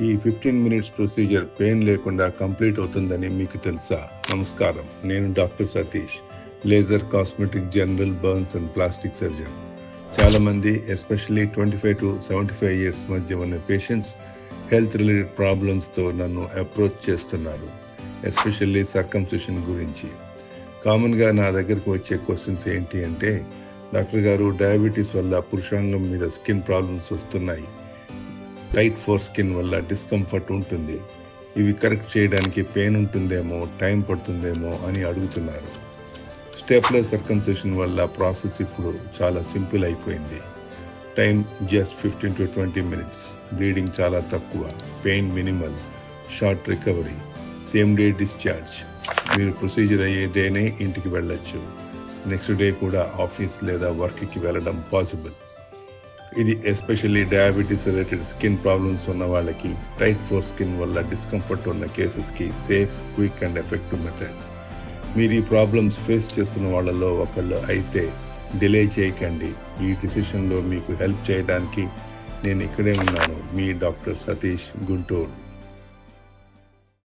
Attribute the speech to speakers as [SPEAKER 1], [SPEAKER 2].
[SPEAKER 1] ఈ 15 minutes procedure pain లేకుండా complete అవుతుందని మీకు తెలుసా? నమస్కారం, నేను doctor Satish, laser cosmetic general burns and plastic surgeon. చాలామంది ఎస్పెషల్లీ 25 to 75 ఇయర్స్ మధ్య ఉన్న పేషెంట్స్ హెల్త్ రిలేటెడ్ ప్రాబ్లమ్స్తో నన్ను అప్రోచ్ చేస్తున్నారు, ఎస్పెషల్లీ సర్కంసిషన్ గురించి. కామన్గా నా దగ్గరకు వచ్చే క్వశ్చన్స్ ఏంటి అంటే, డాక్టర్ గారు, డయాబెటీస్ వల్ల పురుషాంగం మీద స్కిన్ ప్రాబ్లమ్స్ వస్తున్నాయి, టైట్ ఫోర్ స్కిన్ వల్ల డిస్కంఫర్ట్ ఉంటుంది, ఇవి కరెక్ట్ చేయడానికి పెయిన్ ఉంటుందేమో, టైం పడుతుందేమో అని అడుగుతున్నారు. స్టెప్లర్ సర్కంసిషన్ వల్ల ప్రాసెస్ ఇప్పుడు చాలా సింపుల్ అయిపోయింది. Time just 15 to 20 minutes, bleeding చాలా తక్కువ, pain minimal, short recovery, same day discharge. మీరు ప్రొసీజర్ అయ్యే డేనే ఇంటికి వెళ్ళొచ్చు, నెక్స్ట్ డే కూడా ఆఫీస్ లేదా వర్క్కి వెళ్ళడం పాసిబుల్. ఇది especially diabetes related skin problems ఉన్న వాళ్ళకి, టైట్ ఫోర్ స్కిన్ వల్ల డిస్కంఫర్ట్ ఉన్న కేసెస్కి safe, quick and effective method. మీరు ఈ ప్రాబ్లమ్స్ ఫేస్ చేస్తున్న వాళ్ళలో ఒకళ్ళు అయితే డిలే చేయకండి. ఈ డిసిషన్లో మీకు హెల్ప్ చేయడానికి నేను ఇక్కడే ఉన్నాను. మీ డాక్టర్ సతీష్, గుంటూరు.